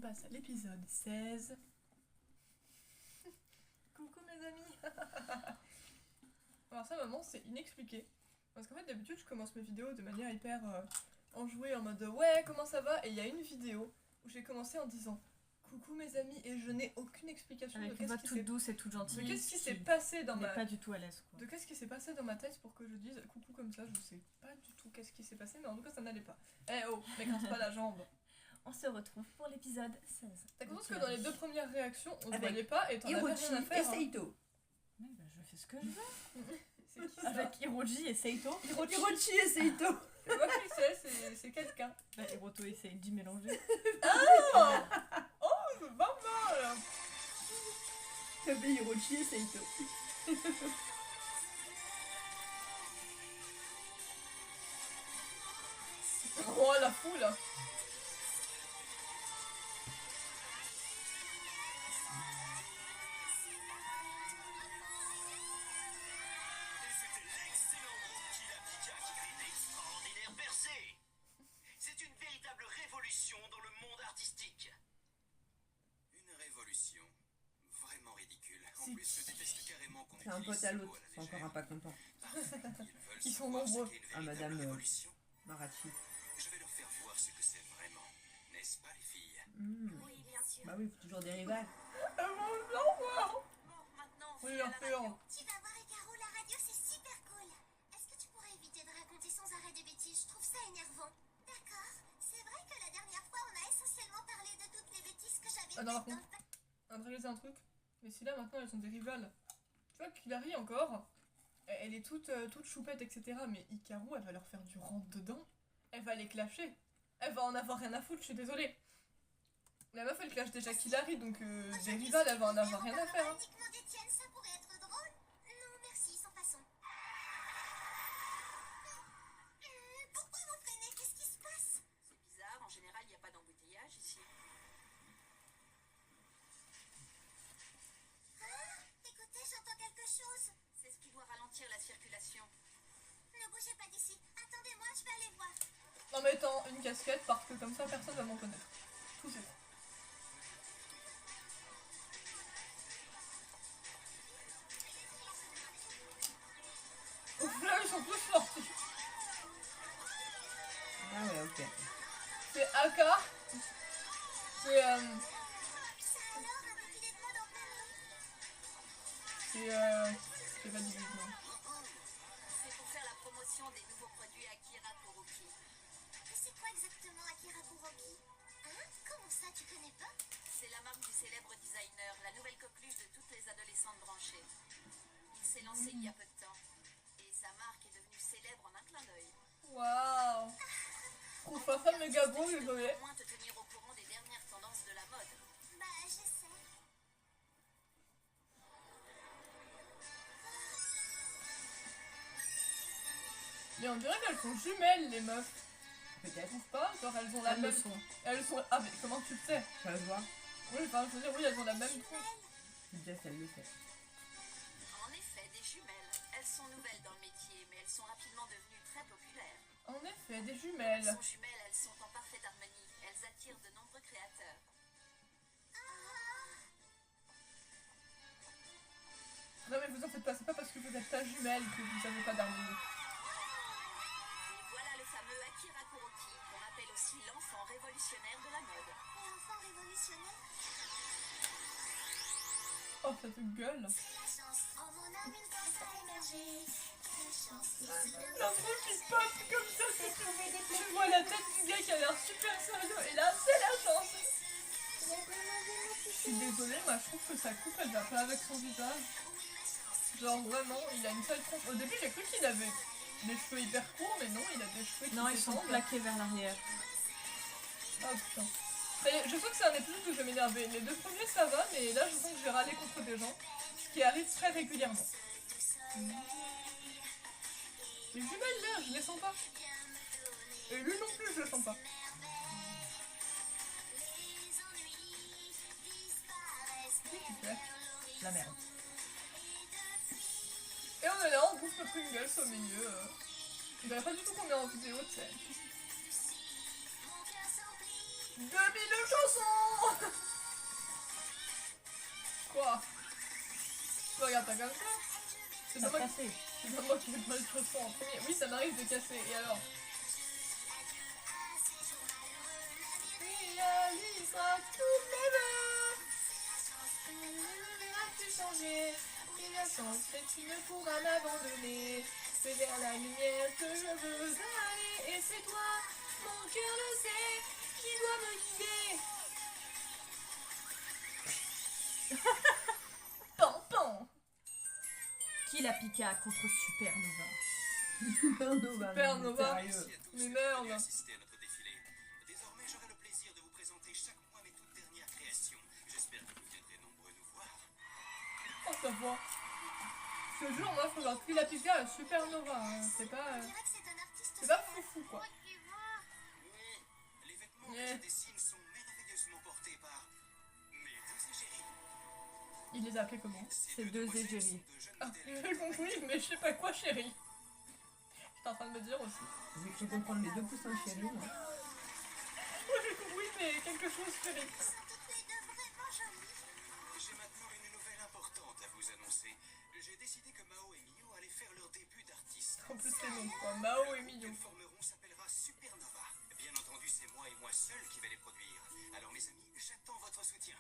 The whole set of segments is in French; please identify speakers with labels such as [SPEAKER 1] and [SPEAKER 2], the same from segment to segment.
[SPEAKER 1] passe à l'épisode 16. Coucou mes amis. Alors ça maman c'est inexpliqué. Parce qu'en fait d'habitude je commence mes vidéos de manière hyper enjouée en mode ouais comment ça va, et il y a une vidéo où j'ai commencé en disant coucou mes amis et je n'ai aucune explication
[SPEAKER 2] avec une voix toute douce et toute gentille.
[SPEAKER 1] de qu'est-ce qui s'est passé dans ma...
[SPEAKER 2] pas du tout à l'aise quoi.
[SPEAKER 1] De qu'est-ce qui s'est passé dans ma tête pour que je dise coucou comme ça, je sais pas du tout qu'est-ce qui s'est passé, mais en tout cas ça n'allait pas. Eh oh, m'écrase pas la jambe.
[SPEAKER 2] On se retrouve pour l'épisode 16.
[SPEAKER 1] T'as conscience que dans les deux premières réactions on se voyait pas et t'en avais rien à faire.
[SPEAKER 3] et Seito.
[SPEAKER 2] Mais bah, je fais ce que je veux.
[SPEAKER 1] C'est qui ça?
[SPEAKER 2] Avec Hiroji et Seito.
[SPEAKER 3] Hirochi et Seito.
[SPEAKER 1] Je vois qui c'est quelqu'un.
[SPEAKER 2] Bah, Hiroto et Seiji mélangés.
[SPEAKER 1] Oh, c'est pas mal.
[SPEAKER 3] T'appelles Hirochi et Seito.
[SPEAKER 1] Oh la foule.
[SPEAKER 4] C'est une véritable révolution dans le monde artistique. Une révolution vraiment ridicule. En plus, je déteste carrément qu'on
[SPEAKER 3] C'est un pote à l'autre, c'est encore un pas content.
[SPEAKER 1] Ils sont nombreux.
[SPEAKER 3] Ah, madame Marachi.
[SPEAKER 4] Je vais leur faire voir ce que c'est vraiment. N'est-ce pas, les filles?
[SPEAKER 5] Oui, bien sûr.
[SPEAKER 3] Bah oui, faut toujours des rivales.
[SPEAKER 5] Bon, maintenant, on
[SPEAKER 1] Oui,
[SPEAKER 5] file à la
[SPEAKER 1] influent.
[SPEAKER 5] radio.
[SPEAKER 6] Tu vas voir, Icaro, la radio c'est super cool. Est-ce que tu pourrais éviter de raconter sans arrêt des bêtises? Je trouve ça énervant. D'accord. C'est vrai que la dernière fois, on a essentiellement parlé de toutes les bêtises que j'avais
[SPEAKER 1] Ah non, par
[SPEAKER 6] faites
[SPEAKER 1] contre, on va réaliser un truc. Mais si là maintenant elles sont des rivales. Tu vois qu'Hilary encore, elle est toute choupette, etc. Mais Hikaru, elle va leur faire du rentre dedans. Elle va les clasher. Elle va en avoir rien à foutre, je suis désolée. La meuf elle clash déjà qu'Hilary, donc des rivales elle va en avoir rien à faire. Hein.
[SPEAKER 6] uniquement d'Étienne, ça pourrait être drôle. Non, merci, sans façon. Pourquoi vous freinez? Qu'est-ce qui se passe?
[SPEAKER 5] C'est bizarre, en général, il n'y a pas d'embouteillage ici.
[SPEAKER 6] Écoutez, j'entends quelque chose.
[SPEAKER 5] C'est ce qui doit ralentir la circulation.
[SPEAKER 6] Ne bougez pas d'ici. Attendez-moi, je vais aller voir.
[SPEAKER 1] En mettant une casquette parce que comme ça personne va m'en connaître. Toujours. Ouf, là ils sont tous sortis.
[SPEAKER 3] Ah ouais, ok.
[SPEAKER 1] C'est Aka. C'est
[SPEAKER 6] Ça alors, invité de mode en plein rue.
[SPEAKER 1] c'est pas du tout, non.
[SPEAKER 5] C'est pour faire la promotion des nouveaux produits Akira Kuroki.
[SPEAKER 6] C'est quoi exactement Akira Kuroki? Hein? Comment ça, tu connais pas?
[SPEAKER 5] C'est la marque du célèbre designer, la nouvelle coqueluche de toutes les adolescentes branchées. Il s'est lancé il y a peu de temps. Et sa marque est devenue célèbre en un clin d'œil.
[SPEAKER 1] Waouh. Je trouve pas ça méga beau,
[SPEAKER 5] Tu
[SPEAKER 1] désolé.
[SPEAKER 5] devrais au moins te tenir au courant des dernières tendances de la mode.
[SPEAKER 6] Bah, j'essaie.
[SPEAKER 1] Mais on dirait qu'elles sont jumelles les meufs.
[SPEAKER 3] Peut-être.
[SPEAKER 1] Trouve pas? Genre elles ont la
[SPEAKER 3] Elles le
[SPEAKER 1] même.
[SPEAKER 3] sont.
[SPEAKER 1] Elles sont. Ah mais comment tu le sais?
[SPEAKER 3] Ça se voit.
[SPEAKER 1] Oui, enfin je veux dire oui elles ont la même tronche.
[SPEAKER 3] Jess, elle le sait.
[SPEAKER 5] En effet, des jumelles. Elles sont nouvelles dans le métier, mais elles sont rapidement devenues très populaires.
[SPEAKER 1] En effet, des
[SPEAKER 5] Elles
[SPEAKER 1] jumelles.
[SPEAKER 5] sont jumelles, elles sont en parfaite harmonie. Elles attirent de nombreux créateurs.
[SPEAKER 1] Non mais vous en faites pas, c'est pas parce que vous êtes pas jumelles que vous avez pas d'harmonie.
[SPEAKER 5] Et voilà le fameux Akira Kuroki, qu'on appelle aussi l'enfant révolutionnaire de la mode.
[SPEAKER 6] L'enfant révolutionnaire,
[SPEAKER 1] Oh ça te gueule.
[SPEAKER 6] c'est la chance. En mon âme, une force a émergé. Quelle chance.
[SPEAKER 1] L'intro qui passe comme ça, c'est trouvé des. Tu vois la tête du gars qui a l'air super sérieux et là c'est la chance. Je suis désolée, moi je trouve que sa coupe elle va pas avec son visage. Genre vraiment, il a une sale tronche. Au début j'ai cru qu'il avait des cheveux hyper courts, mais non, il a des cheveux qui
[SPEAKER 2] Non, ils sont
[SPEAKER 1] descendent.
[SPEAKER 2] plaqués vers l'arrière.
[SPEAKER 1] Oh putain. Mais je sens que c'est un épisode où je vais m'énerver. Les deux premiers ça va, mais là je sens que je vais râler contre des gens. Ce qui arrive très régulièrement. Les jumelles là, je les sens pas. Et lui non plus, je le sens pas. Qu'est-ce qu'il fait?
[SPEAKER 3] La merde.
[SPEAKER 1] Et on est là, on bouffe notre Pringles au milieu. Je verrai pas du tout qu'on est en vidéo, tu sais. 2000 chansons. pas comme ça. C'est
[SPEAKER 2] Ça
[SPEAKER 1] pas moi
[SPEAKER 2] passé.
[SPEAKER 1] c'est pas moi qui vais te mal chaussons en premier. Oui, ça m'arrive de casser. Et alors? Réalisera tous mes vœux. As-tu changé? Et la chance que tu ne pourras m'abandonner. C'est vers la lumière que je veux aller. Et c'est toi, mon cœur le sait, qui doit me guider. Pan pan.
[SPEAKER 2] Qui la piqua contre Supernova?
[SPEAKER 3] Supernova.
[SPEAKER 1] Supernova.
[SPEAKER 3] Sérieux.
[SPEAKER 1] Mais merde.
[SPEAKER 4] Assisté à notre défilé. Désormais, j'aurai le plaisir de vous présenter chaque mois mes toutes dernières créations. J'espère que vous viendrez nombreux nous voir.
[SPEAKER 1] Oh, ça va. Ce jour, moi, faut voir Pila Pika à Supernova. Hein. C'est
[SPEAKER 6] On
[SPEAKER 1] pas
[SPEAKER 6] dirait que c'est un artiste
[SPEAKER 1] foufou, quoi.
[SPEAKER 4] Oui, les vêtements que
[SPEAKER 1] Yeah.
[SPEAKER 4] je dessine sont merveilleusement portés par mes deux égéries.
[SPEAKER 2] Il les a appelés comment? C'est deux
[SPEAKER 4] demoiselles
[SPEAKER 2] égéries.
[SPEAKER 4] sont de jeunes
[SPEAKER 1] Ah,
[SPEAKER 4] modèles.
[SPEAKER 1] j'ai compris, mais je sais pas quoi, chérie. J'étais en train de me dire aussi.
[SPEAKER 3] J'ai cru comprendre mes deux poussins chéris. moi.
[SPEAKER 1] Moi, j'ai compris, mais quelque chose, chérie.
[SPEAKER 6] Elles sont toutes les deux vraiment jolies.
[SPEAKER 4] J'ai maintenant une nouvelle importante à vous annoncer. J'ai décidé que Mao et Mio allaient faire leur début d'artiste.
[SPEAKER 1] En plus, les noms, quoi. Mao et Mio.
[SPEAKER 4] Qu'elles formeront s'appellera Supernova. Bien entendu, c'est moi et moi seul qui vais les produire. Alors mes amis, j'attends votre soutien.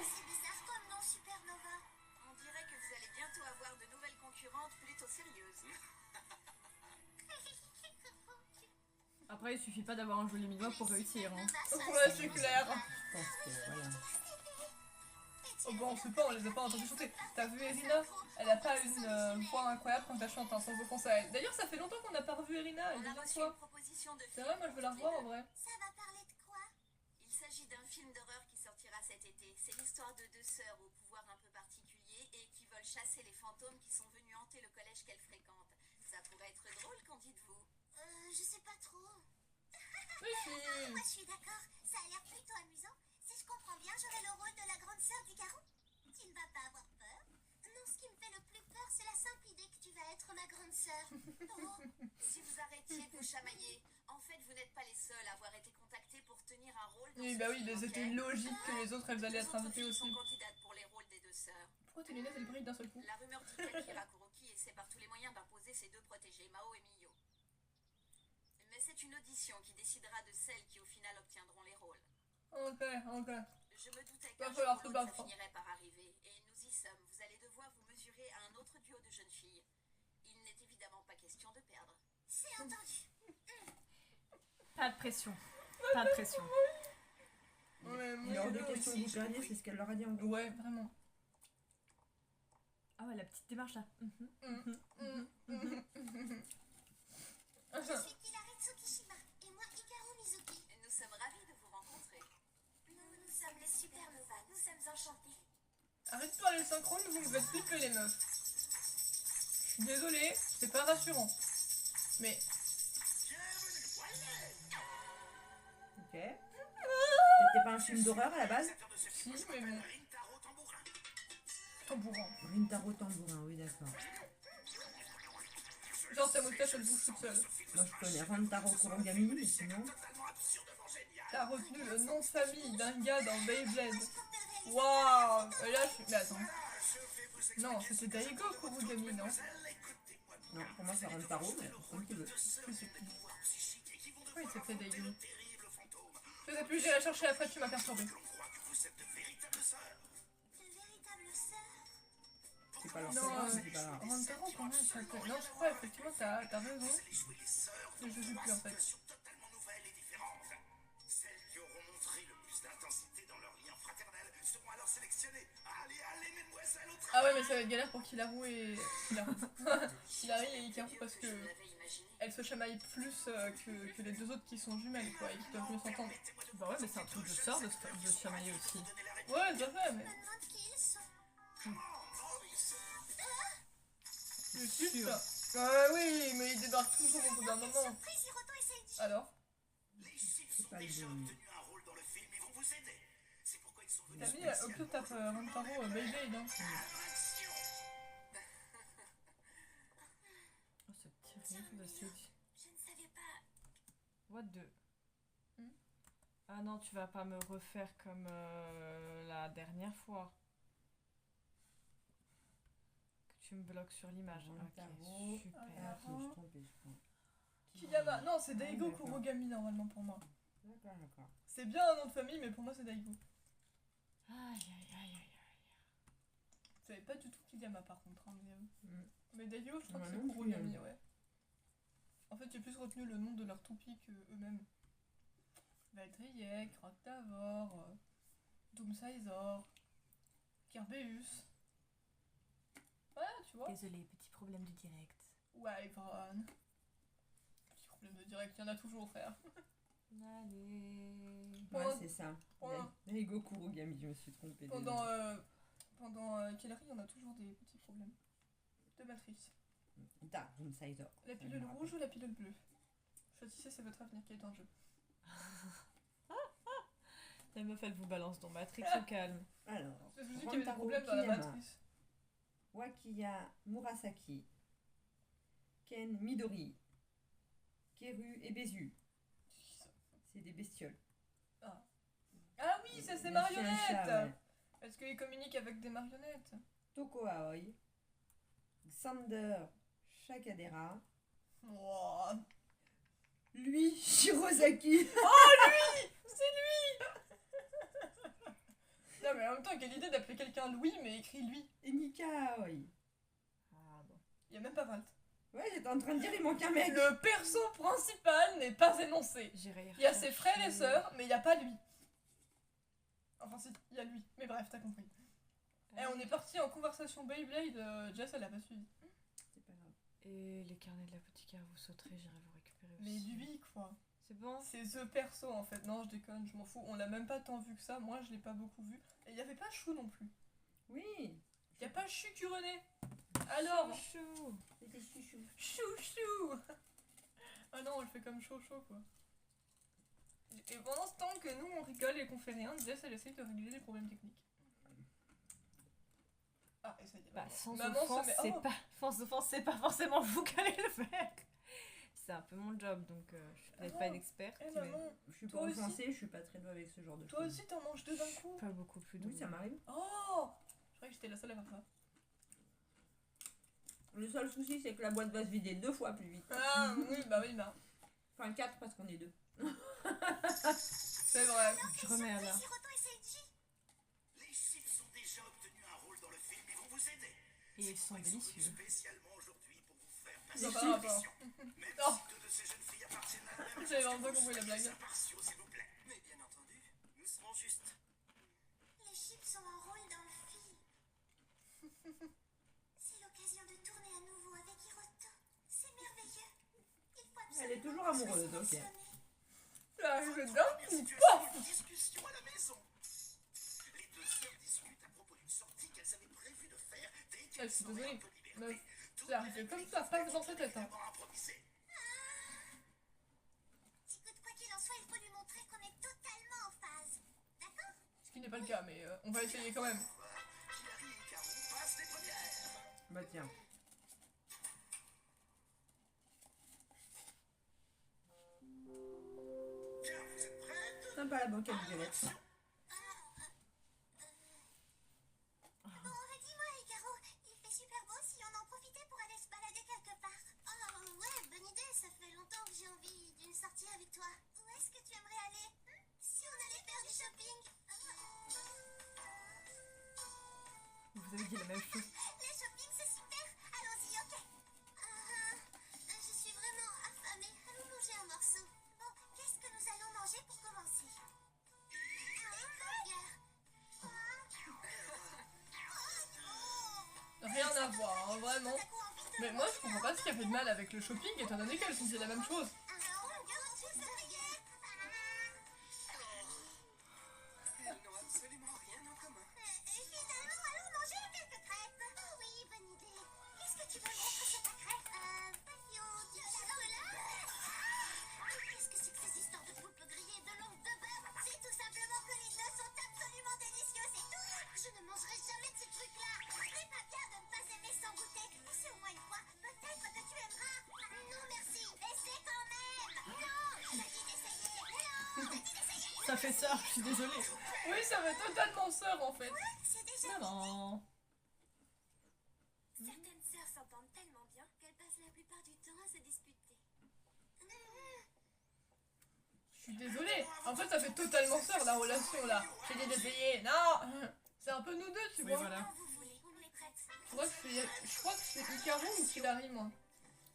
[SPEAKER 6] C'est bizarre comme nom, Supernova.
[SPEAKER 5] On dirait que vous allez bientôt avoir de nouvelles concurrentes plutôt sérieuses.
[SPEAKER 2] Après, il suffit pas d'avoir un joli minois pour réussir. Hein.
[SPEAKER 1] Ouais, c'est clair.
[SPEAKER 3] Je pense que voilà.
[SPEAKER 1] Oh, bon, on sait pas, on les a pas entendus chanter. T'as vu Erina? Elle a pas une voix incroyable quand elle chante, hein, sans offense à elle. D'ailleurs, ça fait longtemps qu'on n'a pas revu Erina. Elle
[SPEAKER 5] On a
[SPEAKER 1] devient
[SPEAKER 5] reçu
[SPEAKER 1] quoi?
[SPEAKER 5] une proposition de
[SPEAKER 1] C'est
[SPEAKER 5] film
[SPEAKER 1] vrai, moi je veux la
[SPEAKER 5] pour
[SPEAKER 1] revoir en
[SPEAKER 5] toutes les
[SPEAKER 1] vrai.
[SPEAKER 6] Ça va parler de quoi?
[SPEAKER 5] deux. Il s'agit d'un film d'horreur qui sortira cet été. C'est l'histoire de deux sœurs au pouvoir un peu particulier et qui veulent chasser les fantômes qui sont venus hanter le collège qu'elles fréquentent. Ça pourrait être drôle, qu'en dites-vous?
[SPEAKER 6] Je sais pas trop.
[SPEAKER 1] Mais si.
[SPEAKER 6] Moi, je suis d'accord. Ça a l'air plutôt amusant. Si je comprends bien, j'aurai le rôle de la grande sœur du garou. Tu ne vas pas avoir peur? Non, ce qui me fait le plus peur, c'est la simple idée que tu vas être ma grande sœur. Oh,
[SPEAKER 5] Si vous arrêtiez de vous chamailler, en fait, vous n'êtes pas les seuls à avoir été contactés pour tenir un rôle dans
[SPEAKER 1] Oui,
[SPEAKER 5] ce
[SPEAKER 1] bah oui,
[SPEAKER 5] film,
[SPEAKER 1] mais
[SPEAKER 5] ok?
[SPEAKER 1] c'était logique que les autres elles allaient
[SPEAKER 5] Deux
[SPEAKER 1] être
[SPEAKER 5] autres
[SPEAKER 1] invitées
[SPEAKER 5] filles
[SPEAKER 1] aussi.
[SPEAKER 5] sont candidates pour les rôles des deux sœurs.
[SPEAKER 1] Pourquoi tes lunettes elles brillent d'un seul coup?
[SPEAKER 5] La rumeur dit qu'Akira Kuroki essaie par tous les moyens d'imposer ses deux protégés, Mao et Miyo. Mais c'est une audition qui décidera de celles qui au final obtiendront les rôles.
[SPEAKER 1] Ok, ok.
[SPEAKER 5] Je me doutais
[SPEAKER 1] Va
[SPEAKER 5] qu'un
[SPEAKER 1] falloir
[SPEAKER 5] jour
[SPEAKER 1] se
[SPEAKER 5] ou l'autre,
[SPEAKER 1] battre.
[SPEAKER 5] ça finirait par arriver, et nous y sommes. Vous allez devoir vous mesurer à un autre duo de jeunes filles. Il n'est évidemment pas question de perdre.
[SPEAKER 6] c'est entendu.
[SPEAKER 2] Pas de pression. Pas de pression.
[SPEAKER 1] Ouais,
[SPEAKER 3] Il est hors de
[SPEAKER 1] moi
[SPEAKER 3] question que
[SPEAKER 1] aussi.
[SPEAKER 3] vous perdiez, c'est ce qu'elle leur a dit en gros.
[SPEAKER 1] Ouais, vraiment.
[SPEAKER 2] Ah ouais, la petite démarche là.
[SPEAKER 6] Je suis Hilary Tsukishima et moi Hikaru Mizuki.
[SPEAKER 5] Et nous sommes ravis de vous rencontrer.
[SPEAKER 6] Nous sommes les Supernova. Nous sommes enchantés.
[SPEAKER 1] Arrête de parler synchrone, vous me faites flipper les meufs. Je suis désolée, c'est pas rassurant. Mais
[SPEAKER 3] Ok. C'était pas un film d'horreur à la base?
[SPEAKER 1] si, mais bon. Tambourin.
[SPEAKER 3] Rintaro Tambourin, oui d'accord.
[SPEAKER 1] Genre ta moustache elle bouge toute seule.
[SPEAKER 3] Moi je connais Rintaro Kurogami, mais sinon...
[SPEAKER 1] T'as retenu le nom de famille d'un gars dans Beyblade. Waouh. Et là je suis... Mais attends. Non, c'était Daigo Kurogami, non?
[SPEAKER 3] Non, pour moi c'est Rintaro, mais comme tu veux.
[SPEAKER 1] Je sais plus. Pourquoi il s'appelait Daigo? Je sais plus, j'irai chercher après, tu m'as perturbé.
[SPEAKER 6] De véritables sœurs.
[SPEAKER 3] C'est pas leur
[SPEAKER 1] Non,
[SPEAKER 3] programme, c'est pas grave.
[SPEAKER 1] Rantaro, comment il s'appelle? Non, je crois, effectivement, t'as raison. Mais je sais plus en fait.
[SPEAKER 4] Totalement nouvelles et différentes. Celles qui auront montré le plus d'intensité dans leur lien fraternel seront alors sélectionnées. Allez, allez, mesdemoiselles, au travail.
[SPEAKER 1] Ah ouais, mais ça va être galère pour Kilaru et... Hilary et Hikaru parce
[SPEAKER 5] Je
[SPEAKER 1] que...
[SPEAKER 5] l'avais imaginé.
[SPEAKER 1] Elles se chamaillent plus que les deux autres qui sont jumelles, quoi, et qui doivent mieux s'entendre.
[SPEAKER 2] Bah ouais, mais c'est un truc de sort de se chamailler aussi.
[SPEAKER 1] Ouais, tout à fait, mais...
[SPEAKER 6] Je me demande qui ils sont.
[SPEAKER 1] Le sud, oui, mais ils débarquent toujours au bout d'un moment.
[SPEAKER 6] Surprise, Hiroto et Seiji.
[SPEAKER 1] Alors?
[SPEAKER 4] Les chiffres
[SPEAKER 3] C'est
[SPEAKER 4] sont
[SPEAKER 3] pas le
[SPEAKER 4] déjà
[SPEAKER 3] bon.
[SPEAKER 4] obtenu un rôle dans le film et vont vous aider. C'est pourquoi ils sont venus.
[SPEAKER 1] T'as mis, au pire, tape Rantaro Beyblade, hein.
[SPEAKER 2] Oh, ce petit rire de Sage.
[SPEAKER 6] Je ne savais pas.
[SPEAKER 2] What the...
[SPEAKER 1] Hmm.
[SPEAKER 2] Ah non, tu vas pas me refaire comme la dernière fois. Tu me bloques sur l'image.
[SPEAKER 3] Bon,
[SPEAKER 2] Ok,
[SPEAKER 3] tarot.
[SPEAKER 2] super.
[SPEAKER 3] Ah, je me suis trompée, je crois.
[SPEAKER 1] Kiyama. Non, c'est Daigo
[SPEAKER 3] d'accord.
[SPEAKER 1] Kurogami normalement pour moi.
[SPEAKER 3] D'accord, d'accord.
[SPEAKER 1] C'est bien un nom de famille, mais pour moi c'est Daigo.
[SPEAKER 2] Aïe, aïe, aïe, aïe.
[SPEAKER 1] Je savais pas du tout Kiyama par contre. Hein,
[SPEAKER 3] Mm.
[SPEAKER 1] mais Daigo, je crois
[SPEAKER 3] Moi
[SPEAKER 1] que c'est
[SPEAKER 3] non plus,
[SPEAKER 1] Kurogami,
[SPEAKER 3] hein.
[SPEAKER 1] ouais. En fait, j'ai plus retenu le nom de leur toupie que eux-mêmes. Valtriek, Roctavor, Doomsizer, Kerbeus. Ouais, tu vois.
[SPEAKER 2] Désolé, petit problème du direct.
[SPEAKER 1] Wyvern. Petit problème de direct, il y en a toujours, frère.
[SPEAKER 2] Allez.
[SPEAKER 3] Ouais,
[SPEAKER 1] Pendant-
[SPEAKER 3] c'est ça.
[SPEAKER 1] pendant-
[SPEAKER 3] Daigo Kurogami, je me suis trompée.
[SPEAKER 1] Pendant,
[SPEAKER 3] désolée.
[SPEAKER 1] pendant Kellery, on a toujours des petits problèmes de matrice.
[SPEAKER 3] Dark Doomsizer.
[SPEAKER 1] La pilule rouge ou la pilule bleue? Choisissez, c'est votre avenir qui est en jeu.
[SPEAKER 2] La meuf, elle vous balance dans Matrix au calme.
[SPEAKER 3] Alors,
[SPEAKER 1] Parce que je me suis dit qu'il y avait des
[SPEAKER 3] Rantaro
[SPEAKER 1] problèmes dans la
[SPEAKER 3] Kiyama,
[SPEAKER 1] matrice.
[SPEAKER 3] Wakiya Murasaki, Ken Midori, Keru et Bezu. C'est des bestioles.
[SPEAKER 1] Ah oui, ça c'est
[SPEAKER 3] Bien sûr, un
[SPEAKER 1] marionnettes.
[SPEAKER 3] chat, ouais.
[SPEAKER 1] Est-ce qu'ils communiquent avec des marionnettes?
[SPEAKER 3] Toko Aoi, Xander Shakadera,
[SPEAKER 1] Oh,
[SPEAKER 3] lui Shirozaki.
[SPEAKER 1] c'est lui. Non mais en même temps, quelle idée d'appeler quelqu'un Louis mais écrit lui.
[SPEAKER 3] Et Mika Aoi.
[SPEAKER 2] Ah bon.
[SPEAKER 1] Il y a même pas Valt.
[SPEAKER 3] Ouais, j'étais en train de dire, il manque un mec.
[SPEAKER 1] Le perso principal n'est pas énoncé.
[SPEAKER 2] J'irai
[SPEAKER 1] Il y a ses frères et sœurs, mais il n'y a pas lui. Enfin si, il y a lui. Mais bref, t'as compris. Et on est parti en conversation Beyblade, Jess elle a pas suivi.
[SPEAKER 3] C'est pas grave.
[SPEAKER 2] Et les carnets de l'apothicaire, vous sauterez, j'irai vous récupérer aussi.
[SPEAKER 1] Mais lui quoi.
[SPEAKER 2] C'est bon?
[SPEAKER 1] C'est The Perso en fait. Non, je déconne, je m'en fous. On l'a même pas tant vu que ça. Moi, je l'ai pas beaucoup vu. Et il y avait pas Chou non plus.
[SPEAKER 3] Oui.
[SPEAKER 1] Il y a pas Chucu René. Alors,
[SPEAKER 2] Chou.
[SPEAKER 3] C'était chouchou.
[SPEAKER 1] chou. Ah non, on le fait comme chaud quoi. Et pendant ce temps que nous on rigole et qu'on fait rien, Jess elle essaye de régler les problèmes techniques. Ah, et ça y est.
[SPEAKER 2] Bah, sans
[SPEAKER 1] Maman se
[SPEAKER 2] offense,
[SPEAKER 1] met-
[SPEAKER 2] c'est
[SPEAKER 1] oh.
[SPEAKER 2] pas... Sans offense, c'est pas forcément vous qui allez le faire. C'est un peu mon job, donc je suis peut-être pas une experte,
[SPEAKER 1] Eh
[SPEAKER 2] mais
[SPEAKER 1] maman,
[SPEAKER 3] Je suis pas
[SPEAKER 1] Toi aussi.
[SPEAKER 3] offensée, je suis pas très douée avec ce genre de
[SPEAKER 1] toi
[SPEAKER 3] choses.
[SPEAKER 1] aussi t'en manges deux d'un coup.
[SPEAKER 2] pas beaucoup plus
[SPEAKER 3] Oui,
[SPEAKER 2] douée.
[SPEAKER 3] ça m'arrive.
[SPEAKER 1] Oh, je croyais que j'étais la seule à faire ça.
[SPEAKER 3] Le seul souci, c'est que la boîte va se vider 2 fois plus vite.
[SPEAKER 1] Ah oui, bah.
[SPEAKER 3] Enfin, 4 parce qu'on est 2.
[SPEAKER 1] C'est vrai.
[SPEAKER 2] Je remets à là.
[SPEAKER 6] Hiroto et Seiji.
[SPEAKER 4] Les chips ont déjà obtenu un rôle dans le film et vont vous aider.
[SPEAKER 2] Et ils sont
[SPEAKER 4] Ils sont venus
[SPEAKER 2] délicieux.
[SPEAKER 4] spécialement aujourd'hui pour vous faire
[SPEAKER 1] Ils
[SPEAKER 4] passer
[SPEAKER 1] ont pas
[SPEAKER 4] une
[SPEAKER 1] rapport.
[SPEAKER 4] mission. Même
[SPEAKER 1] Non.
[SPEAKER 4] si deux de ces jeunes filles appartiennent à la même
[SPEAKER 1] J'avais
[SPEAKER 4] agence,
[SPEAKER 1] vraiment pas compris la blague.
[SPEAKER 4] soyez impartiaux, s'il vous plaît. Mais bien entendu, nous serons justes.
[SPEAKER 6] Les chips ont un rôle dans le film. C'est l'occasion de tourner à nouveau avec Hiroto. C'est merveilleux. Il faut absolument
[SPEAKER 3] Elle est toujours
[SPEAKER 6] que je
[SPEAKER 3] amoureuse,
[SPEAKER 6] sois
[SPEAKER 3] ok.
[SPEAKER 6] sélectionnée.
[SPEAKER 1] Ça arrive d'un
[SPEAKER 4] Première
[SPEAKER 1] coup,
[SPEAKER 4] situation,
[SPEAKER 1] pof.
[SPEAKER 4] une discussion à la maison. Les deux sœurs discutent à propos d'une sortie qu'elles avaient prévu de faire dès
[SPEAKER 1] Ah,
[SPEAKER 4] qu'elles
[SPEAKER 1] je suis
[SPEAKER 4] auraient
[SPEAKER 1] désolée.
[SPEAKER 4] un peu de liberté.
[SPEAKER 1] Mais
[SPEAKER 4] Toutes
[SPEAKER 1] c'est arrivé
[SPEAKER 4] les
[SPEAKER 1] comme
[SPEAKER 4] actrices
[SPEAKER 1] ça, pas
[SPEAKER 4] vont
[SPEAKER 1] dans sa tête, hein.
[SPEAKER 4] évidemment improviser.
[SPEAKER 6] Écoute, quoi qu'il en soit, il faut lui montrer qu'on est totalement en phase. D'accord?
[SPEAKER 1] Ce qui n'est pas le cas, mais on va essayer quand même.
[SPEAKER 4] Hilary et Caro passent les premières.
[SPEAKER 3] Bah tiens.
[SPEAKER 4] Tiens, vous êtes prêtes?
[SPEAKER 3] Sympa la banquette violette.
[SPEAKER 6] Bon, dis-moi, Hikaru, il fait super beau si on en profitait pour aller se balader quelque part. Oh, ouais, bonne idée, ça fait longtemps que j'ai envie d'une sortie avec toi. Où est-ce que tu aimerais aller? Si on allait faire du shopping?
[SPEAKER 2] Vous avez dit la même chose.
[SPEAKER 6] Le shopping, c'est super. Allons-y, ok. Je suis vraiment affamée. Allons manger un morceau. Bon, qu'est-ce que nous allons manger pour commencer? Des burgers.
[SPEAKER 1] Rien à voir, hein, vraiment. Mais moi je comprends pas ce qu'il y a fait de mal avec le shopping étant donné qu'elles faisaient la même chose.
[SPEAKER 4] Elles n'ont absolument rien en commun.
[SPEAKER 6] Et finalement, allons manger quelques crêpes. Oh oui, bonne idée. Qu'est-ce que tu veux mettre sur ta crêpe? Papillon, du chocolat. Qu'est-ce que c'est que ces histoires de poulpe grillées et de langue de beurre? C'est tout simplement que les deux sont absolument délicieux, c'est tout. Je ne mangerai jamais de ces trucs-là. C'est pas bien de ne pas aimer sans goûter. Essaie au moins une fois. Peut-être que tu aimeras. Non, merci. Essaie quand même. Non, j'ai dit d'essayer. Non, j'ai dit d'essayer.
[SPEAKER 2] Ça fait ça, je suis désolée.
[SPEAKER 1] Oui, ça fait totalement sœur en fait.
[SPEAKER 6] C'est déjà
[SPEAKER 2] Maman.
[SPEAKER 6] Certaines
[SPEAKER 1] Je suis désolée. En fait, ça fait totalement sœur la relation là. J'ai dit d'essayer. Non. C'est un peu nous deux, tu
[SPEAKER 2] Oui,
[SPEAKER 1] vois.
[SPEAKER 2] voilà.
[SPEAKER 6] Quand vous voulez, on est prête.
[SPEAKER 1] Je crois que c'est Hikaru ou Kidari, moi.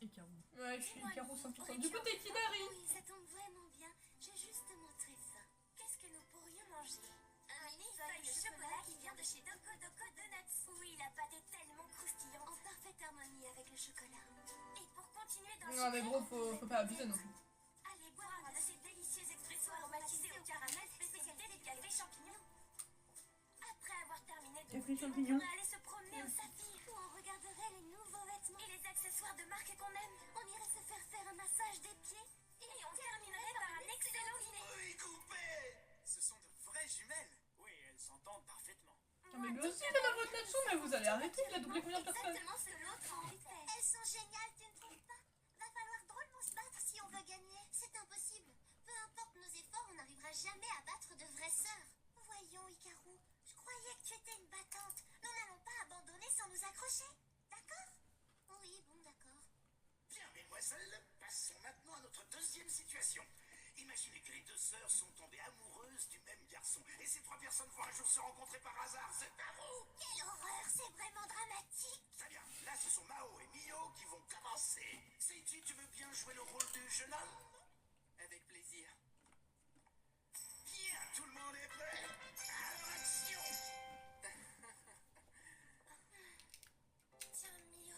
[SPEAKER 2] Et Caro.
[SPEAKER 1] Ouais, je suis Hikaru 100%. Du coup, t'es Kidari.
[SPEAKER 6] Oui, ça tombe vraiment bien. J'ai justement très faim. Qu'est-ce que nous pourrions manger? Un mini-feuille de chocolat qui vient de chez Doko Doko Donuts. Oui, la pâte est tellement croustillante. En parfaite harmonie avec le chocolat. Et pour continuer dans
[SPEAKER 1] Non, mais gros, faut pas abuser non plus.
[SPEAKER 6] allez boire un de ces délicieux expressos aromatisés au caramel spécialité des cafés champignons. Après avoir terminé de
[SPEAKER 3] Café
[SPEAKER 6] goûter,
[SPEAKER 3] champignons.
[SPEAKER 6] on pourrait aller se promener au Saphir où on regarderait les nouveaux vêtements et les accessoires de marque qu'on aime. On irait se faire un massage des pieds et on terminerait par un excellent dîner.
[SPEAKER 4] Oui, coupé. Ce sont de vraies jumelles. Oui, elles s'entendent parfaitement.
[SPEAKER 1] Ah, mais lui aussi, il a la voix de Natsu, mais vous allez arrêter. Il a doublé combien de personnes?
[SPEAKER 6] Exactement ce que l'autre a envie de faire. Elles sont géniales, tu ne trouves pas? Va falloir drôlement se battre si on veut gagner. C'est impossible. Peu importe nos efforts, on n'arrivera jamais à battre de vraies sœurs. Voyons, Hikaru, je croyais que tu étais une battante. Nous n'allons pas abandonner sans nous accrocher. D'accord? Oui, bon, d'accord.
[SPEAKER 4] Bien, mesdemoiselles, passons maintenant à notre deuxième situation. Imaginez que les deux sœurs sont tombées amoureuses du même garçon. Et ces trois personnes vont un jour se rencontrer par hasard. C'est à vous.
[SPEAKER 6] Quelle horreur, c'est vraiment dramatique.
[SPEAKER 4] Très bien, là ce sont Mao et Mio qui vont commencer. Seiji, tu veux bien jouer le rôle du jeune homme? Avec plaisir. Bien, tout le monde est prêt? Alors action!
[SPEAKER 6] Tiens, Mio,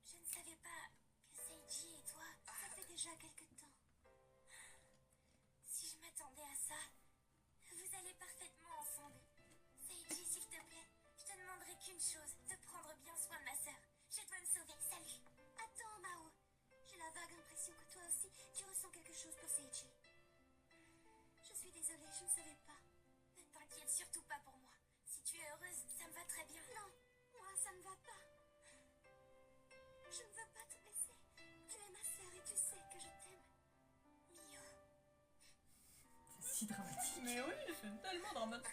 [SPEAKER 6] je ne savais pas que Seiji et toi, ça fait déjà quelque temps. Si je m'attendais à ça, vous allez parfaitement ensemble. Seiji, s'il te plaît, je te demanderai qu'une chose, de prendre bien soin de ma sœur. Je dois me sauver, salut. Attends, Mao. J'ai la vague impression que toi aussi, tu ressens quelque chose pour Seiji. Je suis désolée, je ne savais pas. Ne t'inquiète surtout pas pour moi. Si tu es heureuse, ça me va très bien. Non, moi, ça ne va pas. Je ne veux pas te blesser. Tu es ma sœur et tu sais que je t'aime. Mio.
[SPEAKER 2] C'est si dramatique.
[SPEAKER 1] Mais oui, c'est tellement dramatique.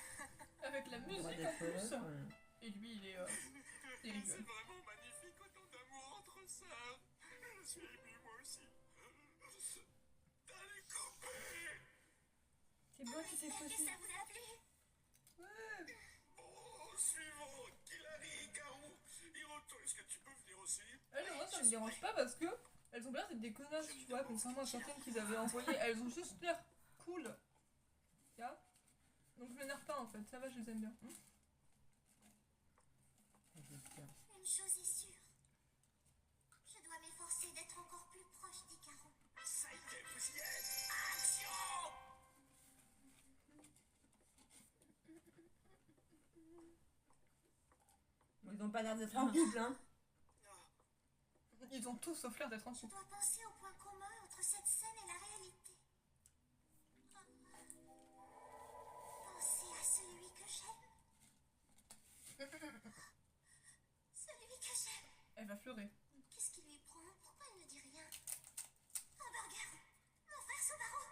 [SPEAKER 1] Avec la musique en plus. Et lui, il est. Il
[SPEAKER 4] C'est
[SPEAKER 1] rigole.
[SPEAKER 4] vraiment magnifique, autant d'amour entre sœurs. Je suis ému, moi aussi. Allez, coupé!
[SPEAKER 2] C'est bon, tu sais
[SPEAKER 6] J'espère que
[SPEAKER 2] possible.
[SPEAKER 6] ça vous a plu.
[SPEAKER 1] Ouais.
[SPEAKER 4] Bon, suivant, Kilari, Hikaru, Hiroto, est-ce que tu peux venir aussi?
[SPEAKER 1] Moi, ça me dérange pas parce que elles ont l'air d'être des connasses, tu vois, contrairement à certaines qu'ils avaient envoyées. Elles ont juste l'air cool. Tu vois? Donc je m'énerve pas en fait, ça va, je les aime bien.
[SPEAKER 6] Une chose est sûre. Je dois m'efforcer d'être encore plus proche d'Hikaru.
[SPEAKER 4] Ça y est, vous y êtes! Action!
[SPEAKER 3] Ils n'ont pas l'air d'être en couple, hein.
[SPEAKER 1] Ils ont tous sauf l'air d'être en
[SPEAKER 6] Je
[SPEAKER 1] couple.
[SPEAKER 6] dois penser au point commun entre cette scène et la réalité. Penser à celui que j'aime. Celui que j'aime.
[SPEAKER 1] Elle va pleurer.
[SPEAKER 6] Qu'est-ce qui lui prend? Pourquoi il ne dit rien? Un burger. Mon frère Subaru.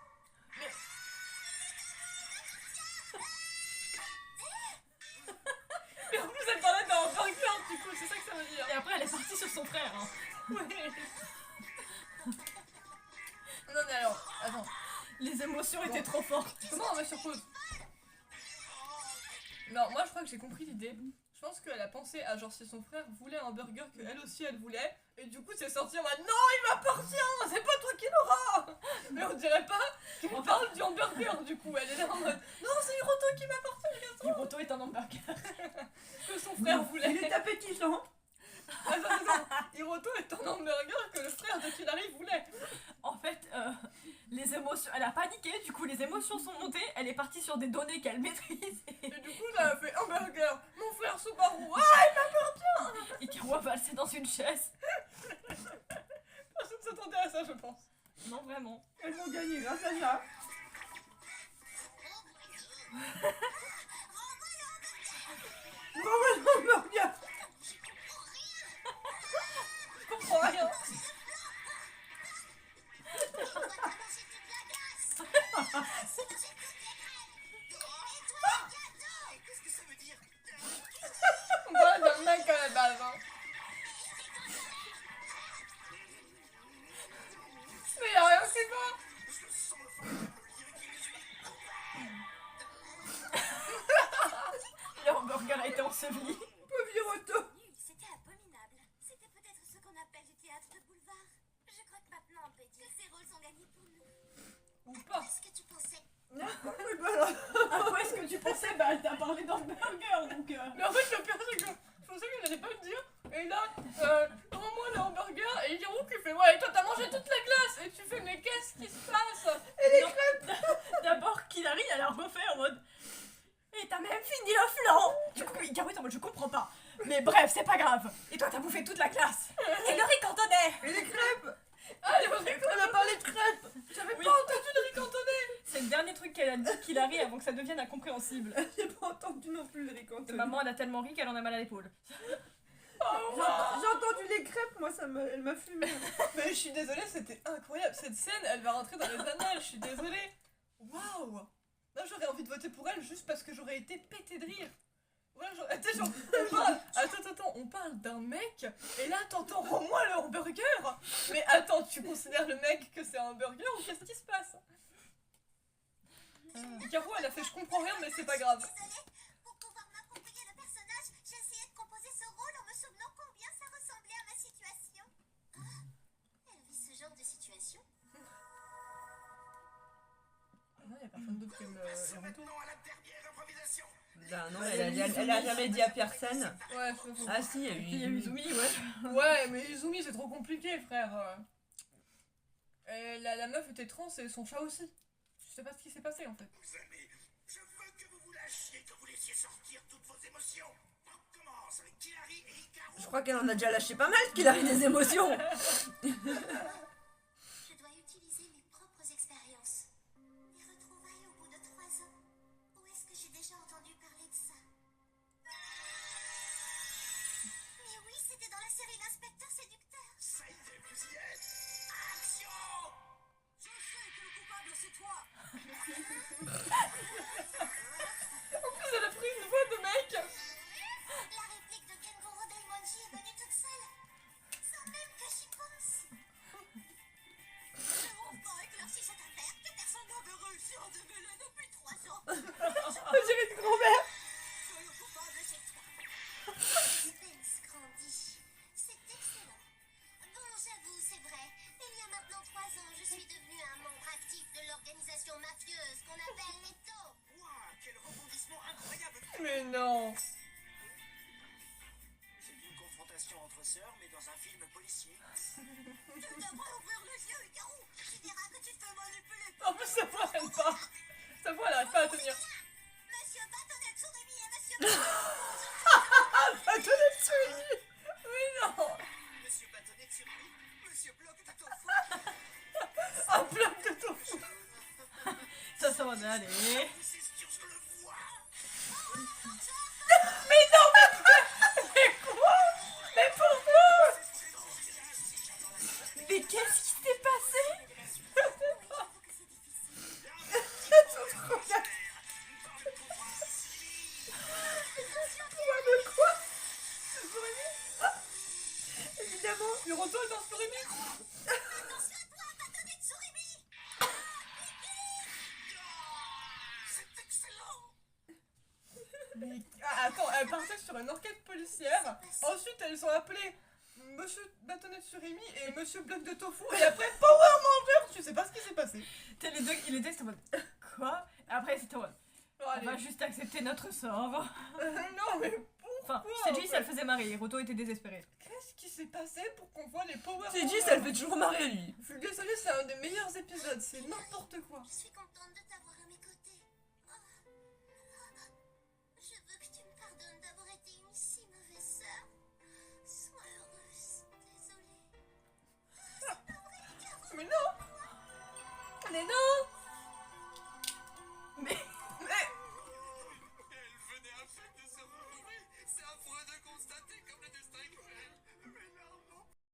[SPEAKER 1] Mais en plus, elle parlait d'un burger, du coup, c'est ça que ça veut dire.
[SPEAKER 2] Et après, elle est partie sur son frère. Hein.
[SPEAKER 1] Ouais. Non, mais alors, attends.
[SPEAKER 2] Les émotions étaient trop fortes.
[SPEAKER 1] Comment on va sur pause? Non, moi je crois que j'ai compris l'idée. Je pense qu'elle a pensé à genre si son frère voulait un burger que elle aussi elle voulait. Et du coup c'est sorti en mode non il m'appartient, c'est pas toi qui l'auras. Mais on dirait pas qu'elle parle du hamburger du coup. Elle est là en mode non c'est Hiroto qui m'appartient.
[SPEAKER 2] Hiroto est un hamburger.
[SPEAKER 1] Que son frère voulait.
[SPEAKER 3] Il est appétissant.
[SPEAKER 1] Attends. Hiroto est un hamburger que le frère de Kilari voulait.
[SPEAKER 2] En fait, les émotions... Elle a paniqué, du coup les émotions sont montées. Elle est partie sur des données qu'elle maîtrise.
[SPEAKER 1] Et du coup ça a fait hamburger, mon frère Subaru. Ah
[SPEAKER 2] Hikaru a valsé dans une chaise.
[SPEAKER 1] personne s'attendait à ça je pense.
[SPEAKER 2] Non, vraiment.
[SPEAKER 3] Elles vont gagner grâce à ça. Renvoie le hamburger.
[SPEAKER 1] Je comprends rien.
[SPEAKER 6] On doit manger toute la glace. Sinon j'ai toutes les crèmes. Et toi le gâteau.
[SPEAKER 4] Qu'est-ce que ça veut dire?
[SPEAKER 1] On parle d'un mec à la base hein. Mais y'a rien qui va.
[SPEAKER 4] Je sens le feu lyrique
[SPEAKER 2] enseveli.
[SPEAKER 3] Pauvre Otto.
[SPEAKER 6] Nul, c'était abominable. C'était peut-être ce qu'on appelle du théâtre de boulevard. Je crois que maintenant on peut dire que ces rôles sont gagnés pour nous.
[SPEAKER 1] Ou pas.
[SPEAKER 6] Qu'est-ce que tu pensais?
[SPEAKER 3] Oui, bah alors.
[SPEAKER 2] À quoi est-ce que tu pensais? Bah, t'as parlé dans le burger, donc...
[SPEAKER 1] Mais en fait, le pire, c'est que je pensais qu'il allait pas le dire. Et là, prends-moi le hamburger et il y a où qui fait ouais, et toi t'as mangé toute la glace. Et tu fais, mais qu'est-ce qui se passe?
[SPEAKER 2] D'abord, Kilari, elle a refait en mode... Et t'as même fini le flan. Du coup, Garou est en mode, je comprends pas. Mais bref, c'est pas grave. Et toi, t'as bouffé toute la classe. Et le riz cantonais.
[SPEAKER 3] Et les crêpes.
[SPEAKER 1] Ah, les riz
[SPEAKER 3] On a parlé de crêpes.
[SPEAKER 1] J'avais
[SPEAKER 2] Oui.
[SPEAKER 1] pas entendu le riz cantonais.
[SPEAKER 2] C'est le dernier truc qu'elle a dit Kilari avant que ça devienne incompréhensible.
[SPEAKER 3] J'ai pas entendu non plus le riz cantonais.
[SPEAKER 2] Maman, elle a tellement ri qu'elle en a mal à l'épaule.
[SPEAKER 3] J'ai entendu les crêpes, moi, elle m'a fumé.
[SPEAKER 1] Mais je suis désolée, c'était incroyable. Cette scène, elle va rentrer dans les annales. Je suis désolée. Waouh. Là, j'aurais envie de voter pour elle juste parce que j'aurais été pété de rire. Voilà, genre, attends, genre, on parle d'un mec, et là, t'entends, rends-moi le hamburger. Mais attends, tu considères le mec que c'est un burger ou qu'est-ce qui se passe? Caro, elle a fait je comprends rien, mais c'est pas grave.
[SPEAKER 6] Désolée, pour pouvoir m'approprier le personnage, j'ai essayé de composer ce rôle en me souvenant combien ça ressemblait à ma situation. Ah, elle vit ce genre de situation?
[SPEAKER 1] Non, y'a personne d'autre qui me
[SPEAKER 4] Passons
[SPEAKER 1] les retours.
[SPEAKER 4] maintenant à la dernière improvisation.
[SPEAKER 3] Bah non, elle a jamais dit à personne.
[SPEAKER 1] Ouais, je trouve.
[SPEAKER 3] Ah si, il y a
[SPEAKER 2] Et puis il y a eu
[SPEAKER 3] eu...
[SPEAKER 2] Izumi, ouais.
[SPEAKER 1] Ouais, mais Izumi, c'est trop compliqué, frère. Et la meuf était trans et son chat aussi. Je sais pas ce qui s'est passé en fait.
[SPEAKER 4] Vous aimez. Je veux que vous vous lâchiez, que vous laissiez sortir toutes vos émotions. On commence avec Kilari et Hikaru.
[SPEAKER 3] Je crois qu'elle en a déjà lâché pas mal, qu'il a eu des émotions.
[SPEAKER 6] Je dois utiliser mes propres expériences. Les retrouvailles au bout de 3 ans. Où est-ce que j'ai déjà entendu parler de ça? Mais oui, c'était dans la série L'inspecteur séducteur.
[SPEAKER 4] Ça y est, vous y êtes. Action.
[SPEAKER 6] Je sais que le coupable c'est toi.
[SPEAKER 1] En plus, elle a pris une voix de mec.
[SPEAKER 6] La réplique de Kenguru Daimonji est venue toute seule. Sans même que j'y pense. Je vous enfin éclairci cette affaire que personne n'avait réussi à démêler depuis 3 ans.
[SPEAKER 3] J'ai une grand-mère.
[SPEAKER 6] Le coupable c'est toi. Le suspense grandit. C'est excellent. Bon, j'avoue, c'est vrai. Il y a maintenant 3 ans, je suis devenue un membre actif de l'organisation mafieuse qu'on appelle les taupes.
[SPEAKER 4] Ouah, quel rebondissement incroyable.
[SPEAKER 1] Mais non.
[SPEAKER 4] C'est une confrontation entre sœurs, mais dans un film policier.
[SPEAKER 6] Tu devrais ouvrir les yeux, Hikaru. Tu diras que tu te fais manipuler.
[SPEAKER 1] En plus, sa voix, elle part. Sa voix, elle arrive pas à tenir.
[SPEAKER 6] Monsieur Bâtonnet Tsurumi et Monsieur
[SPEAKER 1] Oui, non.
[SPEAKER 4] Monsieur Bâtonnet de Survie, Monsieur Bloc de Tofu.
[SPEAKER 1] Un bloc de tofu.
[SPEAKER 2] Ça s'en va aller.
[SPEAKER 4] C'est sûr, je le vois.
[SPEAKER 1] Mais quoi? Mais pourquoi?
[SPEAKER 2] Mais qu'est-ce qui s'est passé?
[SPEAKER 1] De quoi?
[SPEAKER 3] Évidemment.
[SPEAKER 1] Hiroto est dans Surimi.
[SPEAKER 6] Attention à toi, Bâtonnet Tsurumi.
[SPEAKER 4] C'est excellent.
[SPEAKER 1] Mais attends, elle partait sur une enquête policière. Ensuite, elles ont appelé Monsieur Bâtonnet de Surimi et Monsieur Bloc de Tofu. Et après, Power Manger. Tu sais pas ce qui s'est passé.
[SPEAKER 2] T'as les deux, il était en mode quoi? Après c'était en mode
[SPEAKER 1] Bon,
[SPEAKER 2] on
[SPEAKER 1] allez.
[SPEAKER 2] va juste accepter notre sort.
[SPEAKER 1] Non, mais
[SPEAKER 2] Enfin,
[SPEAKER 1] pourquoi
[SPEAKER 2] Seiji ça le faisait marrer, Hiroto était désespéré.
[SPEAKER 1] Qu'est-ce qui s'est passé pour qu'on voit les Power
[SPEAKER 3] C'est dit,
[SPEAKER 1] Rangers
[SPEAKER 3] ça le fait toujours marrer, lui.
[SPEAKER 1] Je suis désolée, c'est un des meilleurs épisodes. C'est n'importe quoi.
[SPEAKER 6] Je suis contente de t'avoir à mes côtés. Je veux que tu me pardonnes d'avoir été une si mauvaise sœur. Sois heureuse. Désolée.
[SPEAKER 1] Mais non. Mais non.